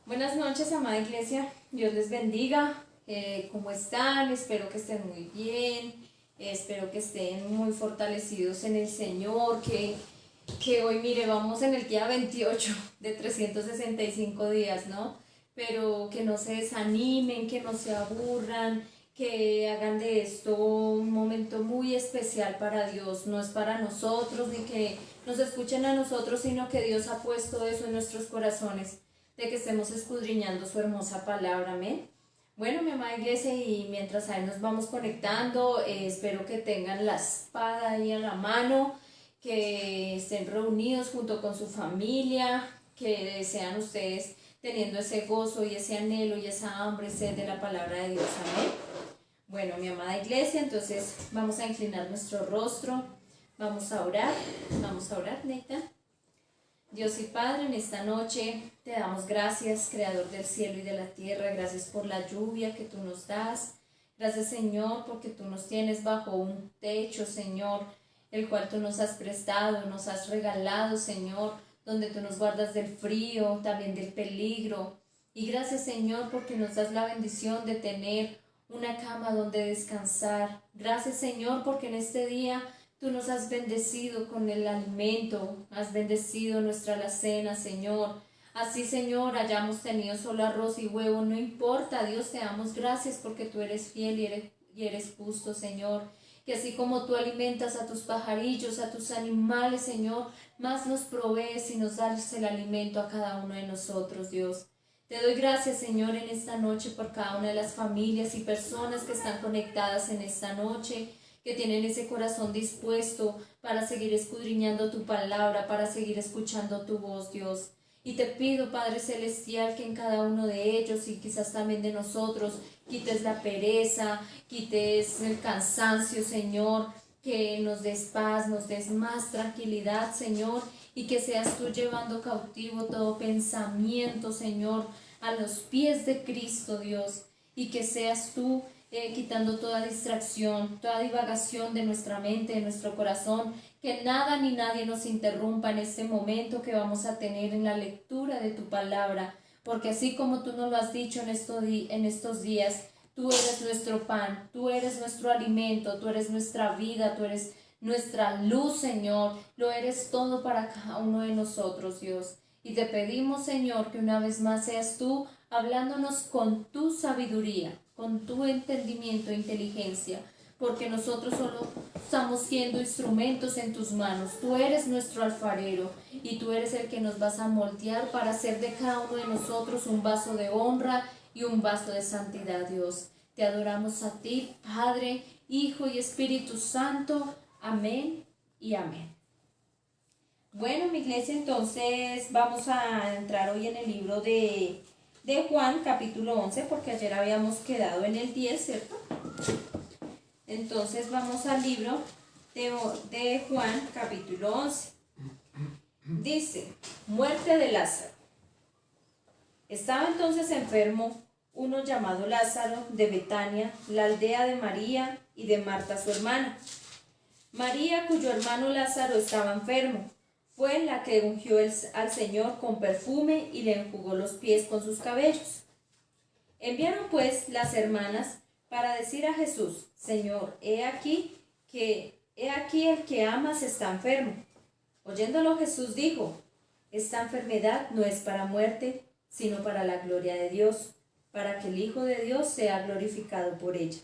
Buenas noches, amada iglesia. Dios les bendiga. ¿Cómo están? Espero que estén muy bien. Espero que estén muy fortalecidos en el Señor. Que hoy, mire, vamos en el día 28 de 365 días, ¿no? Pero que no se desanimen, que no se aburran, que hagan de esto un momento muy especial para Dios. No es para nosotros ni que nos escuchen a nosotros, sino que Dios ha puesto eso en nuestros corazones, de que estemos escudriñando su hermosa palabra, amén. Bueno, mi amada iglesia, y mientras ahí nos vamos conectando, espero que tengan la espada ahí en la mano, que estén reunidos junto con su familia, que sean ustedes teniendo ese gozo y ese anhelo y esa hambre y sed de la palabra de Dios, amén. Bueno, mi amada iglesia, entonces vamos a inclinar nuestro rostro, vamos a orar, Neita. Dios y Padre, en esta noche te damos gracias, Creador del cielo y de la tierra. Gracias por la lluvia que tú nos das. Gracias, Señor, porque tú nos tienes bajo un techo, Señor, el cual tú nos has prestado, nos has regalado, Señor, donde tú nos guardas del frío, también del peligro. Y gracias, Señor, porque nos das la bendición de tener una cama donde descansar. Gracias, Señor, porque en este día tú nos has bendecido con el alimento, has bendecido nuestra alacena, Señor. Así, Señor, hayamos tenido solo arroz y huevo, no importa, Dios, te damos gracias porque tú eres fiel y eres justo, Señor. Que así como tú alimentas a tus pajarillos, a tus animales, Señor, más nos provees y nos das el alimento a cada uno de nosotros, Dios. Te doy gracias, Señor, en esta noche por cada una de las familias y personas que están conectadas en esta noche, que tienen ese corazón dispuesto para seguir escudriñando tu palabra, para seguir escuchando tu voz, Dios. Y te pido, Padre Celestial, que en cada uno de ellos y quizás también de nosotros quites la pereza, quites el cansancio, Señor, que nos des paz, nos des más tranquilidad, Señor, y que seas tú llevando cautivo todo pensamiento, Señor, a los pies de Cristo, Dios, y que seas tú quitando toda distracción, toda divagación de nuestra mente, de nuestro corazón, que nada ni nadie nos interrumpa en este momento que vamos a tener en la lectura de tu palabra, porque así como tú nos lo has dicho en estos días, tú eres nuestro pan, tú eres nuestro alimento, tú eres nuestra vida, tú eres nuestra luz, Señor, lo eres todo para cada uno de nosotros, Dios. Y te pedimos, Señor, que una vez más seas tú hablándonos con tu sabiduría, con tu entendimiento e inteligencia, porque nosotros solo estamos siendo instrumentos en tus manos. Tú eres nuestro alfarero y tú eres el que nos vas a moldear para hacer de cada uno de nosotros un vaso de honra y un vaso de santidad, Dios. Te adoramos a ti, Padre, Hijo y Espíritu Santo. Amén y amén. Bueno, mi iglesia, entonces vamos a entrar hoy en el libro de Juan, capítulo 11, porque ayer habíamos quedado en el 10, ¿cierto? Entonces vamos al libro de Juan, capítulo 11. Dice, muerte de Lázaro. Estaba entonces enfermo uno llamado Lázaro de Betania, la aldea de María y de Marta su hermana. María, cuyo hermano Lázaro estaba enfermo, fue la que ungió al Señor con perfume y le enjugó los pies con sus cabellos. Enviaron pues las hermanas para decir a Jesús, Señor, he aquí el que amas está enfermo. Oyéndolo Jesús dijo, esta enfermedad no es para muerte, sino para la gloria de Dios, para que el Hijo de Dios sea glorificado por ella.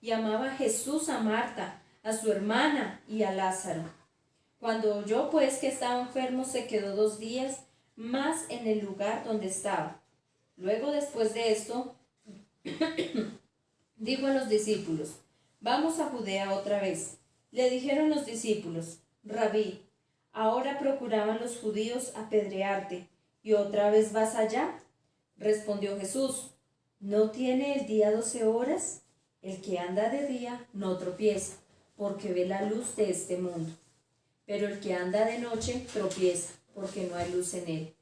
Y amaba Jesús a Marta, a su hermana y a Lázaro. Cuando oyó pues que estaba enfermo, se quedó 2 días más en el lugar donde estaba. Luego, después de esto, dijo a los discípulos, vamos a Judea otra vez. Le dijeron los discípulos, Rabí, ahora procuraban los judíos apedrearte, ¿y otra vez vas allá? Respondió Jesús, ¿no tiene el día 12 horas? El que anda de día no tropieza, porque ve la luz de este mundo. Pero el que anda de noche tropieza, porque no hay luz en él.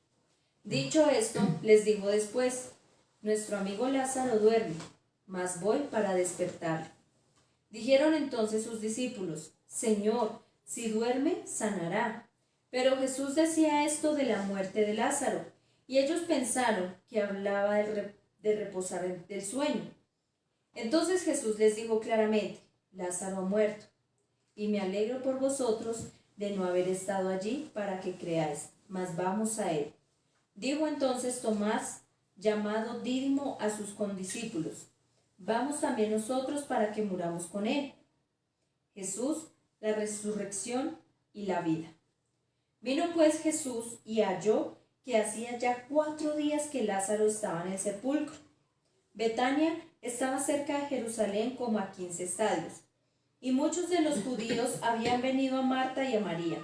Dicho esto, les dijo después, nuestro amigo Lázaro duerme, mas voy para despertarlo. Dijeron entonces sus discípulos, Señor, si duerme, sanará. Pero Jesús decía esto de la muerte de Lázaro, y ellos pensaron que hablaba de reposar del sueño. Entonces Jesús les dijo claramente: Lázaro ha muerto, y me alegro por vosotros de no haber estado allí para que creáis, mas vamos a él. Dijo entonces Tomás, llamado Dídimo, a sus condiscípulos: Vamos también nosotros para que muramos con él. Jesús, la resurrección y la vida. Vino pues Jesús y halló que hacía ya 4 días que Lázaro estaba en el sepulcro. Betania estaba cerca de Jerusalén como a 15 estadios, y muchos de los judíos habían venido a Marta y a María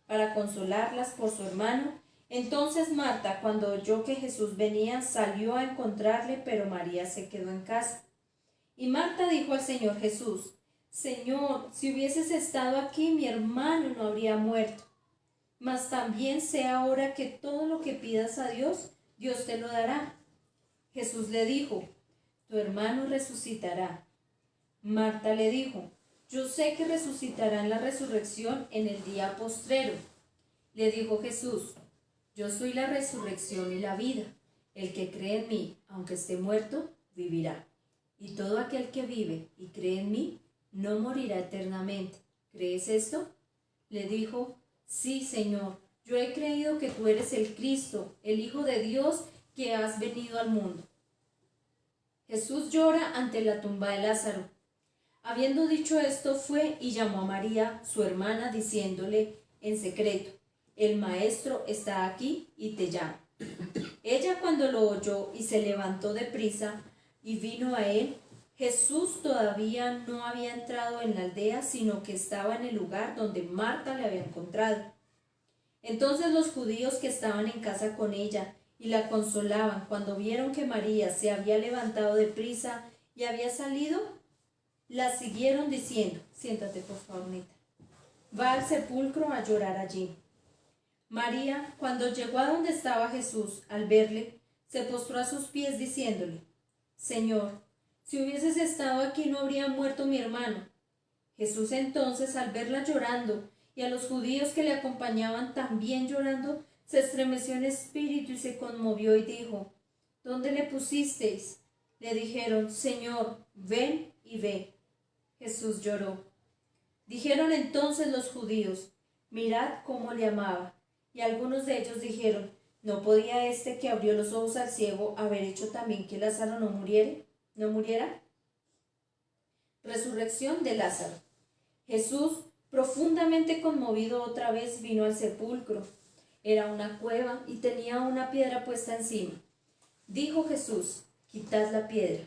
para consolarlas por su hermano. Entonces Marta, cuando oyó que Jesús venía, salió a encontrarle, pero María se quedó en casa. Y Marta dijo al Señor Jesús: Señor, si hubieses estado aquí, mi hermano no habría muerto. Mas también sé ahora que todo lo que pidas a Dios, Dios te lo dará. Jesús le dijo: Tu hermano resucitará. Marta le dijo: Yo sé que resucitará en la resurrección en el día postrero. Le dijo Jesús: Yo soy la resurrección y la vida. El que cree en mí, aunque esté muerto, vivirá. Y todo aquel que vive y cree en mí, no morirá eternamente. ¿Crees esto? Le dijo: Sí, Señor, yo he creído que tú eres el Cristo, el Hijo de Dios, que has venido al mundo. Jesús llora ante la tumba de Lázaro. Habiendo dicho esto, fue y llamó a María, su hermana, diciéndole en secreto: El Maestro está aquí y te llama. Ella, cuando lo oyó y se levantó deprisa y vino a él, Jesús todavía no había entrado en la aldea, sino que estaba en el lugar donde Marta le había encontrado. Entonces los judíos que estaban en casa con ella y la consolaban, cuando vieron que María se había levantado deprisa y había salido, la siguieron diciendo: Siéntate, por favor, Nita. Va al sepulcro a llorar allí. María, cuando llegó a donde estaba Jesús, al verle, se postró a sus pies diciéndole: Señor, si hubieses estado aquí no habría muerto mi hermano. Jesús entonces, al verla llorando y a los judíos que le acompañaban también llorando, se estremeció en espíritu y se conmovió y dijo: ¿Dónde le pusisteis? Le dijeron: Señor, ven y ve. Jesús lloró. Dijeron entonces los judíos: Mirad cómo le amaba. Y algunos de ellos dijeron: ¿No podía este que abrió los ojos al ciego haber hecho también que Lázaro no muriera? Resurrección de Lázaro. Jesús, profundamente conmovido otra vez, vino al sepulcro. Era una cueva y tenía una piedra puesta encima. Dijo Jesús: Quitad la piedra.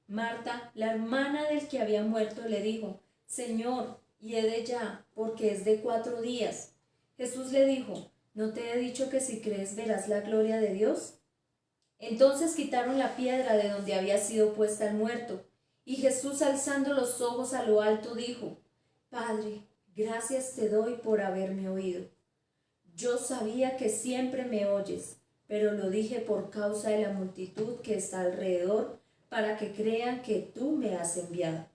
Marta, la hermana del que había muerto, le dijo: Señor, hiede ya, porque es de 4 días. Jesús le dijo: ¿No te he dicho que si crees verás la gloria de Dios? Entonces quitaron la piedra de donde había sido puesta el muerto, y Jesús, alzando los ojos a lo alto, dijo: Padre, gracias te doy por haberme oído. Yo sabía que siempre me oyes, pero lo dije por causa de la multitud que está alrededor, para que crean que tú me has enviado.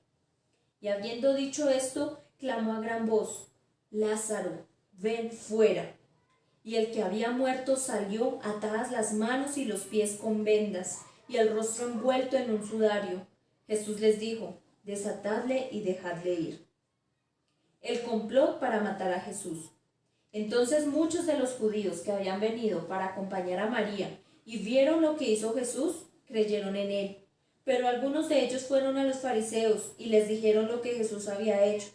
Y habiendo dicho esto, clamó a gran voz: Lázaro, ven fuera. Y el que había muerto salió, atadas las manos y los pies con vendas, y el rostro envuelto en un sudario. Jesús les dijo: Desatadle y dejadle ir. El complot para matar a Jesús. Entonces muchos de los judíos que habían venido para acompañar a María y vieron lo que hizo Jesús, creyeron en él. Pero algunos de ellos fueron a los fariseos y les dijeron lo que Jesús había hecho.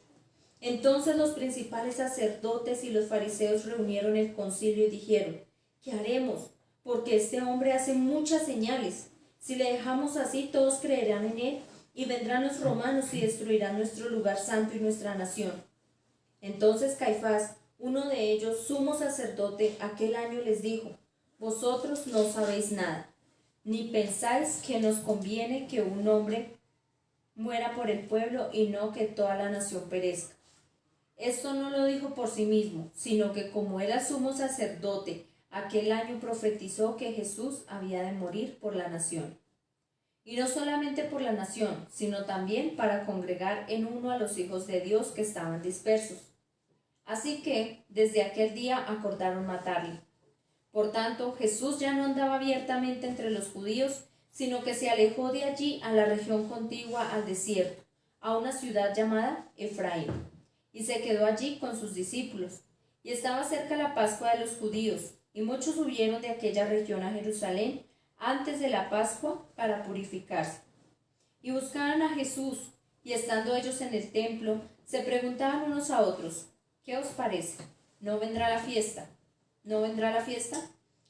Entonces los principales sacerdotes y los fariseos reunieron el concilio y dijeron: ¿Qué haremos? Porque este hombre hace muchas señales. Si le dejamos así, todos creerán en él, y vendrán los romanos y destruirán nuestro lugar santo y nuestra nación. Entonces Caifás, uno de ellos, sumo sacerdote, aquel año les dijo: Vosotros no sabéis nada, ni pensáis que nos conviene que un hombre muera por el pueblo y no que toda la nación perezca. Esto no lo dijo por sí mismo, sino que como era sumo sacerdote, aquel año profetizó que Jesús había de morir por la nación. Y no solamente por la nación, sino también para congregar en uno a los hijos de Dios que estaban dispersos. Así que desde aquel día acordaron matarle. Por tanto, Jesús ya no andaba abiertamente entre los judíos, sino que se alejó de allí a la región contigua al desierto, a una ciudad llamada Efraín, y se quedó allí con sus discípulos. Y estaba cerca la Pascua de los judíos, y muchos subieron de aquella región a Jerusalén antes de la Pascua para purificarse. Y buscaban a Jesús, y estando ellos en el templo, se preguntaban unos a otros: ¿qué os parece? ¿No vendrá la fiesta? ¿No vendrá la fiesta?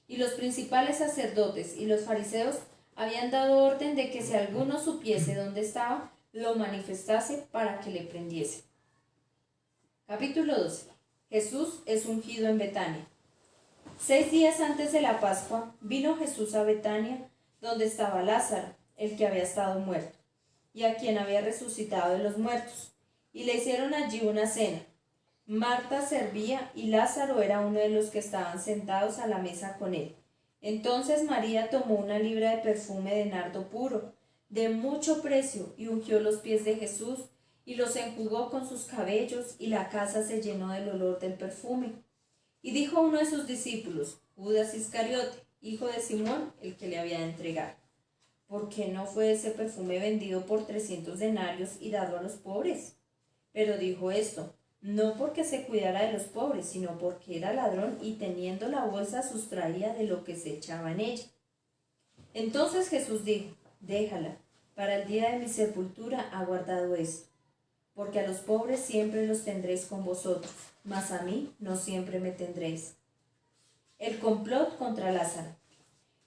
Y los principales sacerdotes y los fariseos habían dado orden de que si alguno supiese dónde estaba, lo manifestase para que le prendiese. Capítulo 12. Jesús es ungido en Betania. 6 días antes de la Pascua, vino Jesús a Betania, donde estaba Lázaro, el que había estado muerto, y a quien había resucitado de los muertos, y le hicieron allí una cena. Marta servía y Lázaro era uno de los que estaban sentados a la mesa con él. Entonces María tomó una libra de perfume de nardo puro, de mucho precio, y ungió los pies de Jesús, y los enjugó con sus cabellos, y la casa se llenó del olor del perfume. Y dijo a uno de sus discípulos, Judas Iscariote, hijo de Simón, el que le había de entregar: ¿por qué no fue ese perfume vendido por 300 denarios y dado a los pobres? Pero dijo esto no porque se cuidara de los pobres, sino porque era ladrón y teniendo la bolsa sustraía de lo que se echaba en ella. Entonces Jesús dijo: déjala, para el día de mi sepultura ha guardado esto, porque a los pobres siempre los tendréis con vosotros, mas a mí no siempre me tendréis. El complot contra Lázaro.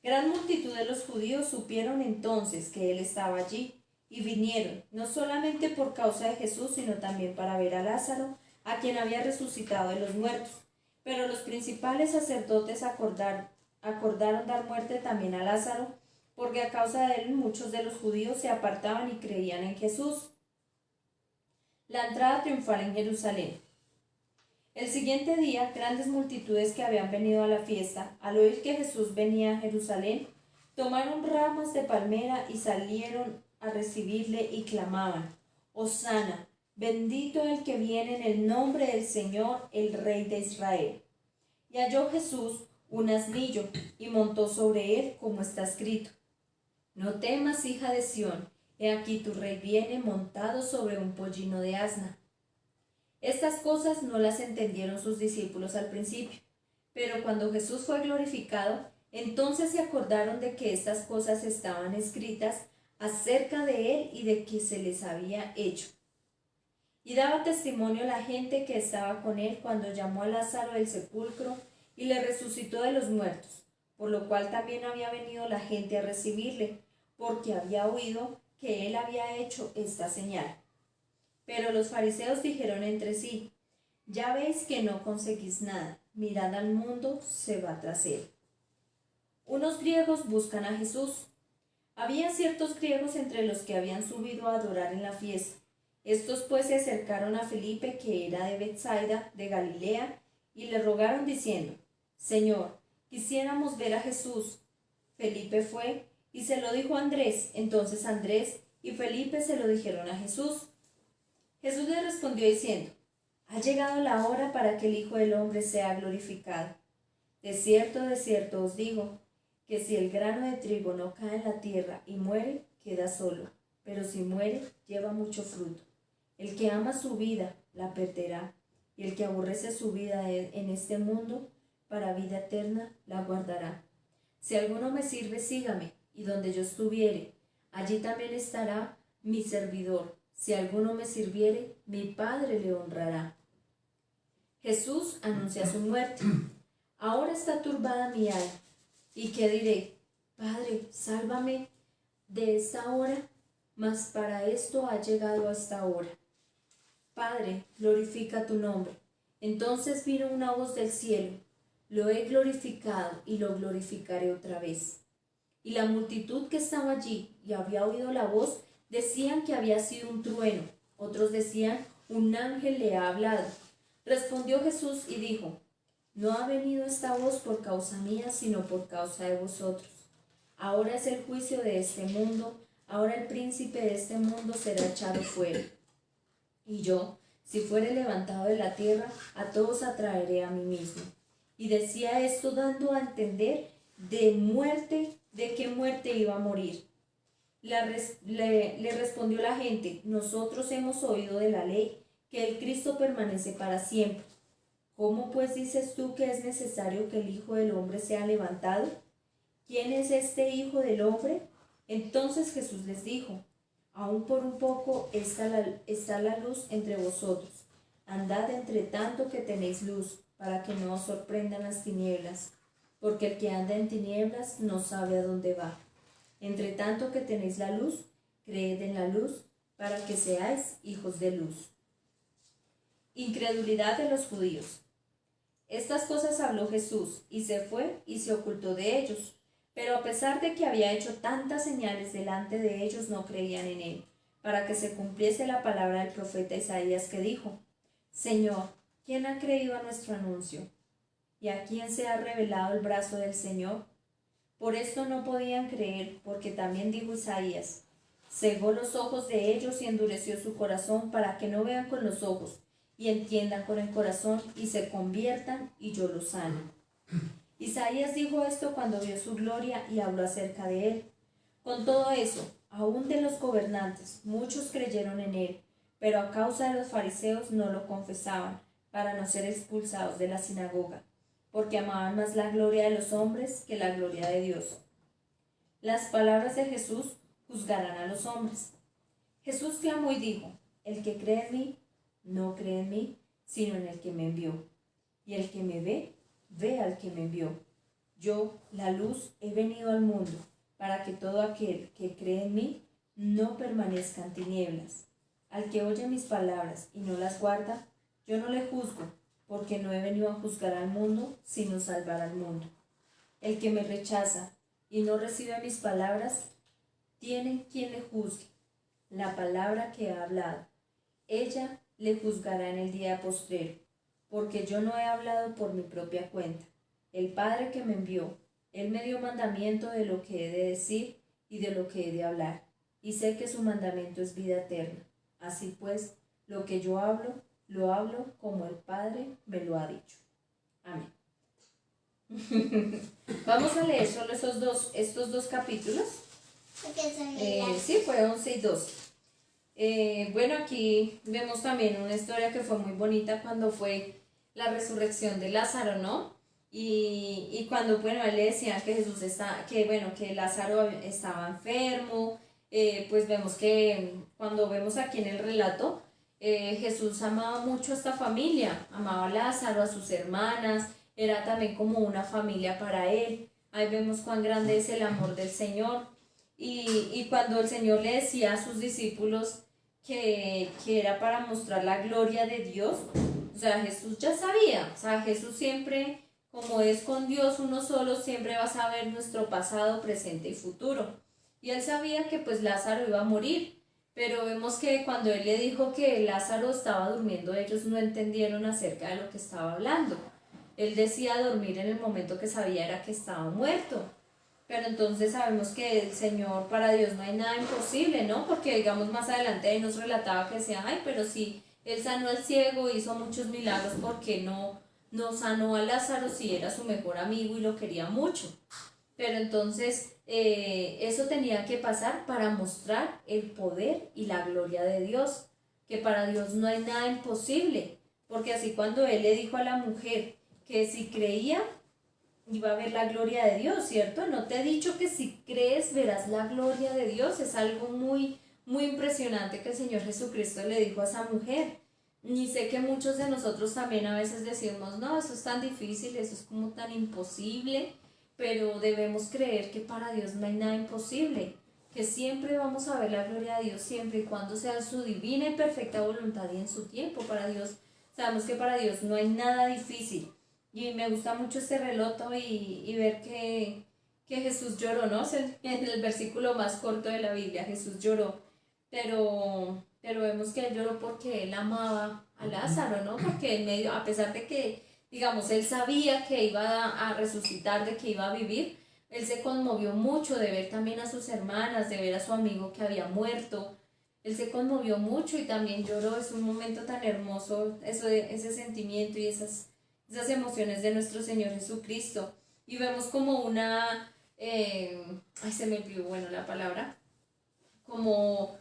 Gran multitud de los judíos supieron entonces que él estaba allí, y vinieron, no solamente por causa de Jesús, sino también para ver a Lázaro, a quien había resucitado de los muertos. Pero los principales sacerdotes acordaron dar muerte también a Lázaro, porque a causa de él muchos de los judíos se apartaban y creían en Jesús. La entrada triunfal en Jerusalén. El siguiente día, grandes multitudes que habían venido a la fiesta, al oír que Jesús venía a Jerusalén, tomaron ramas de palmera y salieron a recibirle y clamaban: Hosana, bendito el que viene en el nombre del Señor, el Rey de Israel. Y halló Jesús un asnillo, y montó sobre él, como está escrito: No temas, hija de Sión, he aquí tu rey viene montado sobre un pollino de asna. Estas cosas no las entendieron sus discípulos al principio, pero cuando Jesús fue glorificado, entonces se acordaron de que estas cosas estaban escritas acerca de él y de que se les había hecho. Y daba testimonio la gente que estaba con él cuando llamó a Lázaro del sepulcro y le resucitó de los muertos, por lo cual también había venido la gente a recibirle, porque había oído que él había hecho esta señal. Pero los fariseos dijeron entre sí: ya veis que no conseguís nada, mirad al mundo, se va tras él. Unos griegos buscan a Jesús. Había ciertos griegos entre los que habían subido a adorar en la fiesta. Estos pues se acercaron a Felipe, que era de Betsaida, de Galilea, y le rogaron diciendo: Señor, quisiéramos ver a Jesús. Felipe fue y se lo dijo a Andrés. Entonces Andrés y Felipe se lo dijeron a Jesús. Jesús le respondió diciendo: ha llegado la hora para que el Hijo del Hombre sea glorificado. De cierto os digo, que si el grano de trigo no cae en la tierra y muere, queda solo, pero si muere, lleva mucho fruto. El que ama su vida, la perderá, y el que aborrece su vida en este mundo, para vida eterna, la guardará. Si alguno me sirve, sígame, y donde yo estuviere, allí también estará mi servidor. Si alguno me sirviere, mi Padre le honrará. Jesús anuncia su muerte. Ahora está turbada mi alma. ¿Y qué diré? Padre, sálvame de esta hora, mas para esto ha llegado esta hora. Padre, glorifica tu nombre. Entonces vino una voz del cielo: lo he glorificado y lo glorificaré otra vez. Y la multitud que estaba allí y había oído la voz decían que había sido un trueno, otros decían: un ángel le ha hablado. Respondió Jesús y dijo: no ha venido esta voz por causa mía, sino por causa de vosotros. Ahora es el juicio de este mundo, ahora el príncipe de este mundo será echado fuera. Y yo, si fuere levantado de la tierra, a todos atraeré a mí mismo. y decía esto dando a entender de qué muerte iba a morir. Le respondió la gente: nosotros hemos oído de la ley que el Cristo permanece para siempre. ¿Cómo pues dices tú que es necesario que el Hijo del Hombre sea levantado? ¿Quién es este Hijo del Hombre? Entonces Jesús les dijo: aún por un poco está la luz entre vosotros. Andad entre tanto que tenéis luz, para que no os sorprendan las tinieblas, porque el que anda en tinieblas no sabe a dónde va. Entre tanto que tenéis la luz, creed en la luz, para que seáis hijos de luz. Incredulidad de los judíos. Estas cosas habló Jesús, y se fue y se ocultó de ellos. Pero a pesar de que había hecho tantas señales delante de ellos, no creían en él, para que se cumpliese la palabra del profeta Isaías, que dijo: Señor, ¿quién ha creído a nuestro anuncio? ¿Y a quién se ha revelado el brazo del Señor? Por esto no podían creer, porque también dijo Isaías: cegó los ojos de ellos y endureció su corazón, para que no vean con los ojos, y entiendan con el corazón, y se conviertan, y yo los sane. Isaías dijo esto cuando vio su gloria y habló acerca de él. Con todo eso, aún de los gobernantes, muchos creyeron en él, pero a causa de los fariseos no lo confesaban, para no ser expulsados de la sinagoga, porque amaban más la gloria de los hombres que la gloria de Dios. Las palabras de Jesús juzgarán a los hombres. Jesús clamó y dijo: el que cree en mí, no cree en mí, sino en el que me envió. Y el que me ve, ve al que me envió. Yo, la luz, he venido al mundo, para que todo aquel que cree en mí no permanezca en tinieblas. Al que oye mis palabras y no las guarda, yo no le juzgo, porque no he venido a juzgar al mundo, sino salvar al mundo. El que me rechaza y no recibe mis palabras, tiene quien le juzgue. La palabra que ha hablado, ella le juzgará en el día postrero, porque yo no he hablado por mi propia cuenta. El Padre que me envió, él me dio mandamiento de lo que he de decir y de lo que he de hablar, y sé que su mandamiento es vida eterna. Así pues, lo que yo hablo, lo hablo como el Padre me lo ha dicho. Amén. Vamos a leer solo estos dos capítulos. Sí, fue 11 y 12. Bueno, aquí vemos también una historia que fue muy bonita cuando fue la resurrección de Lázaro, ¿no? Y cuando, bueno, él le decía que que Lázaro estaba enfermo, pues vemos que cuando vemos aquí en el relato, Jesús amaba mucho a esta familia, amaba a Lázaro, a sus hermanas, era también como una familia para él. Ahí vemos cuán grande es el amor del Señor. Y cuando el Señor le decía a sus discípulos que era para mostrar la gloria de Dios, o sea, Jesús ya sabía, o sea, Jesús siempre, como es con Dios uno solo, siempre va a saber nuestro pasado, presente y futuro. Y él sabía que pues Lázaro iba a morir, pero vemos que cuando él le dijo que Lázaro estaba durmiendo, ellos no entendieron acerca de lo que estaba hablando. Él decía dormir en el momento que sabía era que estaba muerto. Pero entonces sabemos que el Señor, para Dios no hay nada imposible, ¿no? Porque digamos más adelante ahí nos relataba que decía: ay, pero si Él sanó al ciego, hizo muchos milagros, ¿por qué no sanó a Lázaro si era su mejor amigo y lo quería mucho? Pero entonces eso tenía que pasar para mostrar el poder y la gloria de Dios, que para Dios no hay nada imposible, porque así cuando Él le dijo a la mujer que si creía, iba a ver la gloria de Dios, ¿cierto? No te he dicho que si crees verás la gloria de Dios. Es algo muy, muy impresionante que el Señor Jesucristo le dijo a esa mujer. Y sé que muchos de nosotros también a veces decimos: no, eso es tan difícil, eso es como tan imposible, pero debemos creer que para Dios no hay nada imposible, que siempre vamos a ver la gloria de Dios, siempre y cuando sea su divina y perfecta voluntad y en su tiempo. Para Dios, sabemos que para Dios no hay nada difícil. Y me gusta mucho este relato y ver que Jesús lloró, ¿no? En el versículo más corto de la Biblia, Jesús lloró. Pero vemos que él lloró porque él amaba a Lázaro, ¿no? Porque en medio, a pesar de que, digamos, él sabía que iba a resucitar, de que iba a vivir, él se conmovió mucho de ver también a sus hermanas, de ver a su amigo que había muerto. Él se conmovió mucho y también lloró. Es un momento tan hermoso, ese sentimiento y esas emociones de nuestro Señor Jesucristo. Y vemos como una, ay, se me olvidó, bueno, la palabra, como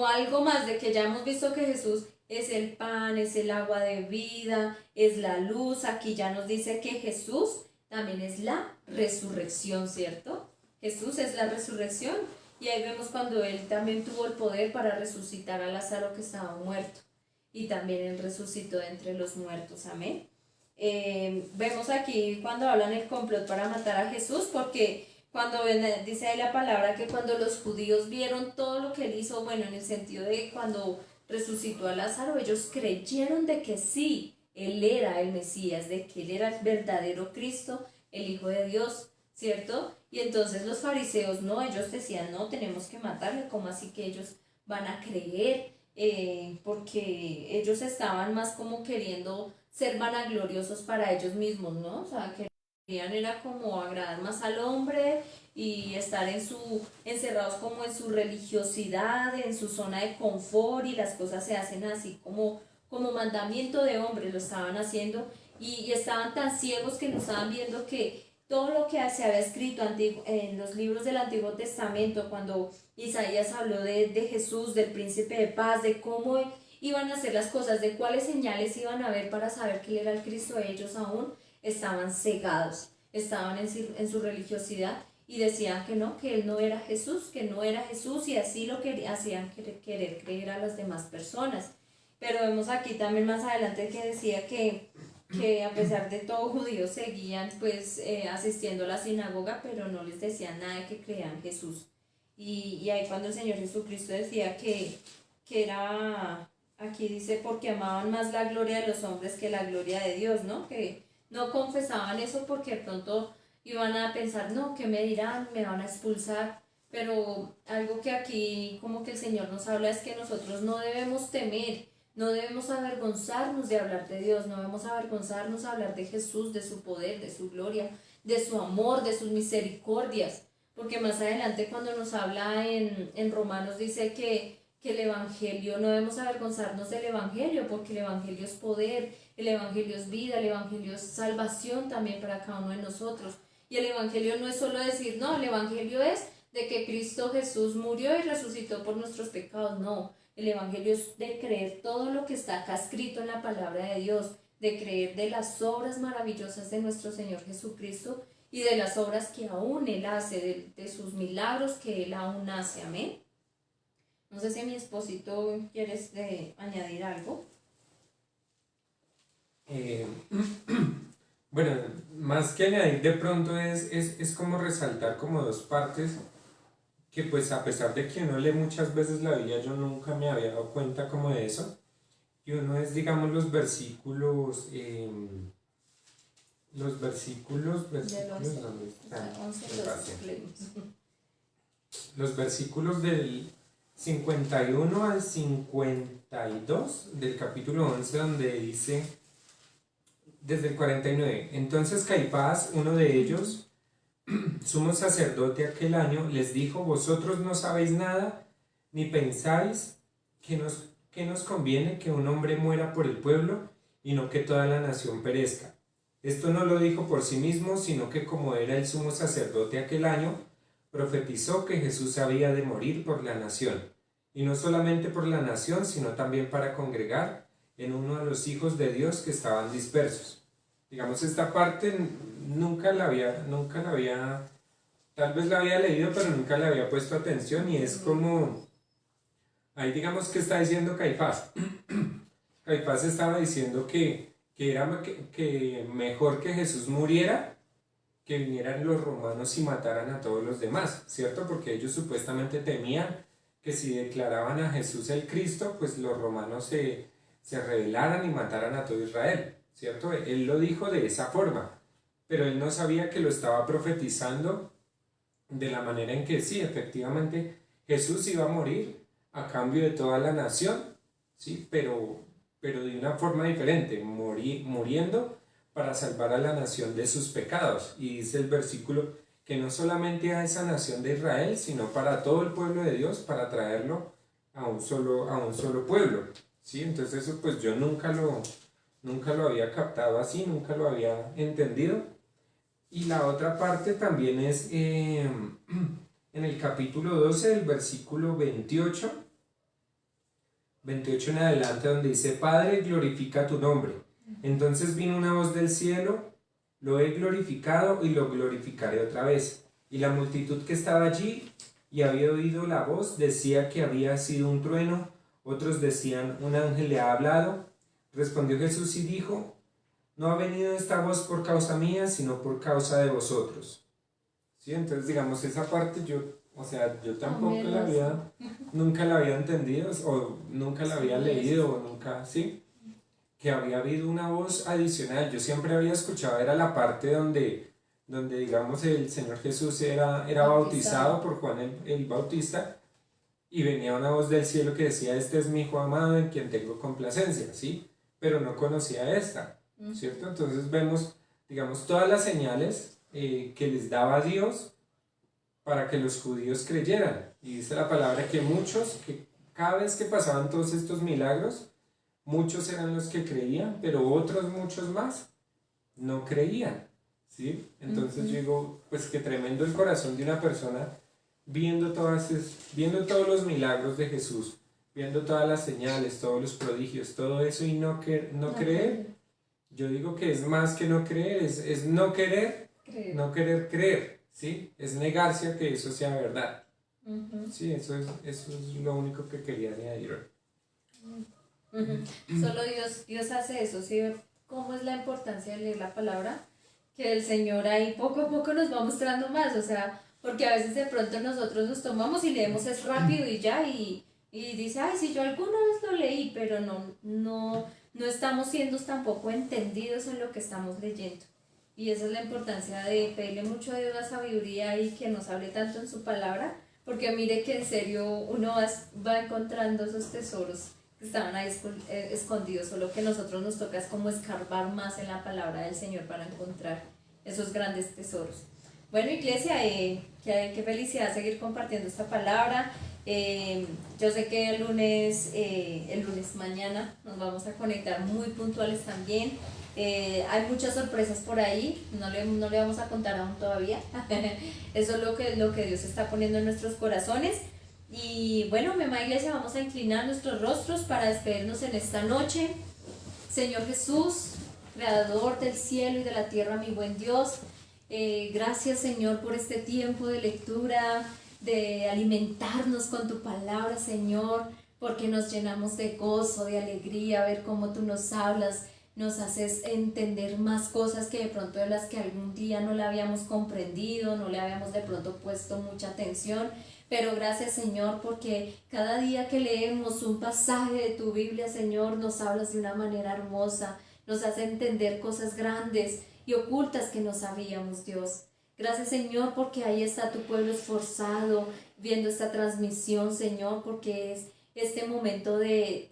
algo más de que ya hemos visto que Jesús es el pan, es el agua de vida, es la luz. Aquí ya nos dice que Jesús también es la resurrección, ¿cierto? Jesús es la resurrección. Y ahí vemos cuando Él también tuvo el poder para resucitar a Lázaro que estaba muerto. Y también Él resucitó de entre los muertos, amén. Vemos aquí cuando hablan el complot para matar a Jesús, porque cuando dice ahí la palabra que cuando los judíos vieron todo lo que Él hizo, bueno, en el sentido de cuando resucitó a Lázaro, ellos creyeron de que sí, Él era el Mesías, de que Él era el verdadero Cristo, el Hijo de Dios, ¿cierto? Y entonces los fariseos, no, ellos decían, no, tenemos que matarle, ¿cómo así que ellos van a creer? Porque ellos estaban más como queriendo ser vanagloriosos para ellos mismos, ¿no? O sea, que querían era como agradar más al hombre y estar encerrados como en su religiosidad, en su zona de confort, y las cosas se hacen así como mandamiento de hombre, lo estaban haciendo, y estaban tan ciegos que no estaban viendo que todo lo que se había escrito en los libros del Antiguo Testamento, cuando Isaías habló de Jesús, del príncipe de paz, de cómo iban a hacer las cosas, de cuáles señales iban a ver para saber que Él era el Cristo, ellos aún estaban cegados, estaban en su religiosidad y decían que no, que Él no era Jesús, que no era Jesús, y así lo que hacían querer creer a las demás personas. Pero vemos aquí también más adelante que decía que a pesar de todo judíos seguían pues asistiendo a la sinagoga, pero no les decían nada de que creían en Jesús. Y ahí cuando el Señor Jesucristo decía que era, aquí dice, porque amaban más la gloria de los hombres que la gloria de Dios, ¿no? Que no confesaban eso porque de pronto iban a pensar, no, ¿qué me dirán? Me van a expulsar. Pero algo que aquí como que el Señor nos habla es que nosotros no debemos temer, no debemos avergonzarnos de hablar de Dios, no debemos avergonzarnos de hablar de Jesús, de su poder, de su gloria, de su amor, de sus misericordias. Porque más adelante cuando nos habla en Romanos dice que el Evangelio, no debemos avergonzarnos del Evangelio, porque el Evangelio es poder, el Evangelio es vida, el Evangelio es salvación también para cada uno de nosotros. Y el Evangelio no es solo decir, no, el Evangelio es de que Cristo Jesús murió y resucitó por nuestros pecados, no. El Evangelio es de creer todo lo que está acá escrito en la palabra de Dios, de creer de las obras maravillosas de nuestro Señor Jesucristo y de las obras que aún Él hace, de sus milagros que Él aún hace, amén. No sé si mi esposito quieres añadir algo. Bueno, más que añadir de pronto es como resaltar como dos partes que pues a pesar de que uno lee muchas veces la Biblia, yo nunca me había dado cuenta como de eso. Y uno es, digamos, los versículos, ¿dónde están? Los versículos del 51 al 52 del capítulo 11, donde dice, desde el 49, entonces Caifás, uno de ellos, sumo sacerdote aquel año, les dijo, vosotros no sabéis nada, ni pensáis que nos conviene que un hombre muera por el pueblo, y no que toda la nación perezca. Esto no lo dijo por sí mismo, sino que como era el sumo sacerdote aquel año, profetizó que Jesús había de morir por la nación, y no solamente por la nación, sino también para congregar en uno de los hijos de Dios que estaban dispersos. Digamos, esta parte nunca la había, tal vez la había leído, pero nunca le había puesto atención, y es como, ahí digamos que está diciendo Caifás. Caifás estaba diciendo que era que mejor que Jesús muriera, que vinieran los romanos y mataran a todos los demás, ¿cierto? Porque ellos supuestamente temían que si declaraban a Jesús el Cristo, pues los romanos se rebelaran y mataran a todo Israel, ¿cierto? Él lo dijo de esa forma, pero él no sabía que lo estaba profetizando de la manera en que sí, efectivamente, Jesús iba a morir a cambio de toda la nación, ¿sí? Pero de una forma diferente, muriendo para salvar a la nación de sus pecados. Y dice el versículo que no solamente a esa nación de Israel, sino para todo el pueblo de Dios, para traerlo a un solo pueblo, ¿sí? Entonces eso pues yo nunca nunca lo había captado así, nunca lo había entendido. Y la otra parte también es en el capítulo 12, el versículo 28 en adelante, donde dice: Padre, glorifica tu nombre. Entonces vino una voz del cielo: lo he glorificado y lo glorificaré otra vez. Y la multitud que estaba allí y había oído la voz decía que había sido un trueno, otros decían: un ángel le ha hablado. Respondió Jesús y dijo: no ha venido esta voz por causa mía, sino por causa de vosotros. ¿Sí? Entonces, digamos, esa parte yo tampoco nunca la había entendido, o nunca la había leído, o nunca, ¿sí? Que había habido una voz adicional. Yo siempre había escuchado, era la parte donde digamos, el Señor Jesús era bautizado por Juan el Bautista, y venía una voz del cielo que decía: este es mi hijo amado en quien tengo complacencia, ¿sí? Pero no conocía esta, ¿cierto? Entonces vemos, digamos, todas las señales que les daba Dios para que los judíos creyeran. Y dice la palabra que cada vez que pasaban todos estos milagros, muchos eran los que creían, pero otros muchos más no creían, ¿sí? Entonces yo digo, pues qué tremendo el corazón de una persona viendo todos los milagros de Jesús, viendo todas las señales, todos los prodigios, todo eso, y no creer. Yo digo que es más que no creer, es no querer, no querer creer, ¿sí? Es negarse a que eso sea verdad. Sí, eso es lo único que quería añadir. Solo Dios hace eso, ¿sí? ¿Cómo es la importancia de leer la palabra? Que el Señor ahí poco a poco nos va mostrando más, o sea, porque a veces de pronto nosotros nos tomamos y leemos es rápido y ya, y dice: ay, sí, yo alguna vez lo leí, pero no estamos siendo tampoco entendidos en lo que estamos leyendo. Y esa es la importancia de pedirle mucho a Dios la sabiduría y que nos hable tanto en su palabra, porque mire que en serio uno va encontrando esos tesoros que estaban ahí escondidos, solo que a nosotros nos toca es como escarbar más en la palabra del Señor para encontrar esos grandes tesoros. Bueno, iglesia, qué felicidad seguir compartiendo esta palabra. Yo sé que el lunes mañana nos vamos a conectar muy puntuales también. Hay muchas sorpresas por ahí, no le vamos a contar aún todavía. Eso es lo que Dios está poniendo en nuestros corazones. Y bueno, mamá iglesia, vamos a inclinar nuestros rostros para despedirnos en esta noche. Señor Jesús, creador del cielo y de la tierra, mi buen Dios, gracias, Señor, por este tiempo de lectura, de alimentarnos con tu palabra, Señor, porque nos llenamos de gozo, de alegría, ver cómo tú nos hablas, nos haces entender más cosas que de pronto de las que algún día no le habíamos comprendido, no le habíamos de pronto puesto mucha atención. Pero gracias, Señor, porque cada día que leemos un pasaje de tu Biblia, Señor, nos hablas de una manera hermosa, nos hace entender cosas grandes y ocultas que no sabíamos, Dios. Gracias, Señor, porque ahí está tu pueblo esforzado viendo esta transmisión, Señor, porque es este momento de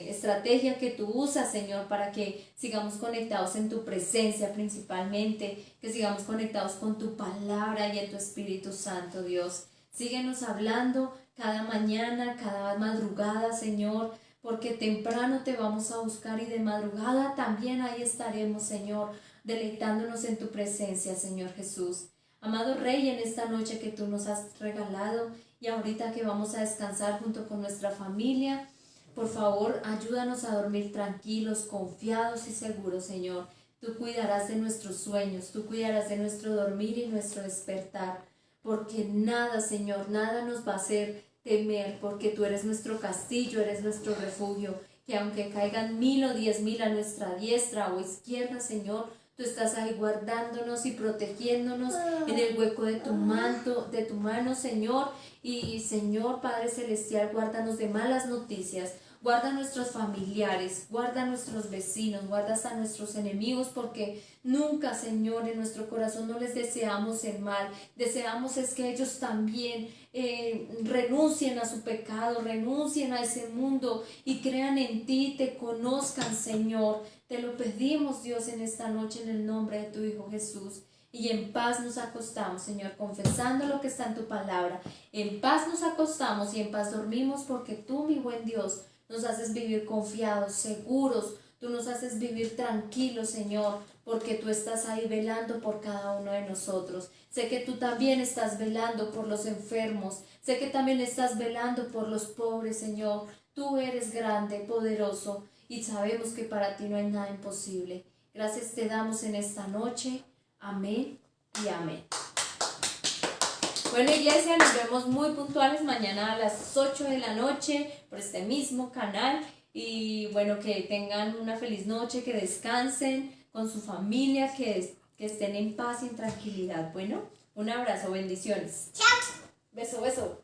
estrategia que tú usas, Señor, para que sigamos conectados en tu presencia principalmente, que sigamos conectados con tu palabra y en tu Espíritu Santo, Dios. Síguenos hablando cada mañana, cada madrugada, Señor, porque temprano te vamos a buscar y de madrugada también ahí estaremos, Señor, deleitándonos en tu presencia, Señor Jesús. Amado Rey, en esta noche que tú nos has regalado, y ahorita que vamos a descansar junto con nuestra familia, por favor, ayúdanos a dormir tranquilos, confiados y seguros, Señor. Tú cuidarás de nuestros sueños, tú cuidarás de nuestro dormir y nuestro despertar, porque nada, Señor, nada nos va a hacer temer, porque tú eres nuestro castillo, eres nuestro refugio, que aunque caigan 1000 o 10,000 a nuestra diestra o izquierda, Señor, tú estás ahí guardándonos y protegiéndonos en el hueco de tu manto, de tu mano, Señor. Y Señor Padre Celestial, guárdanos de malas noticias, guarda a nuestros familiares, guarda a nuestros vecinos, guarda hasta a nuestros enemigos, porque nunca, Señor, en nuestro corazón no les deseamos el mal. Deseamos es que ellos también renuncien a su pecado, renuncien a ese mundo y crean en ti, te conozcan, Señor. Te lo pedimos, Dios, en esta noche en el nombre de tu Hijo Jesús. Y en paz nos acostamos, Señor, confesando lo que está en tu palabra. En paz nos acostamos y en paz dormimos, porque tú, mi buen Dios, nos haces vivir confiados, seguros. Tú nos haces vivir tranquilos, Señor, porque tú estás ahí velando por cada uno de nosotros. Sé que tú también estás velando por los enfermos. Sé que también estás velando por los pobres, Señor. Tú eres grande, poderoso, y sabemos que para ti no hay nada imposible. Gracias te damos en esta noche. Amén y amén. Bueno, iglesia, nos vemos muy puntuales mañana a las 8 de la noche por este mismo canal. Y bueno, que tengan una feliz noche, que descansen con su familia, que estén en paz y en tranquilidad. Bueno, un abrazo, bendiciones. Chao. Beso, beso.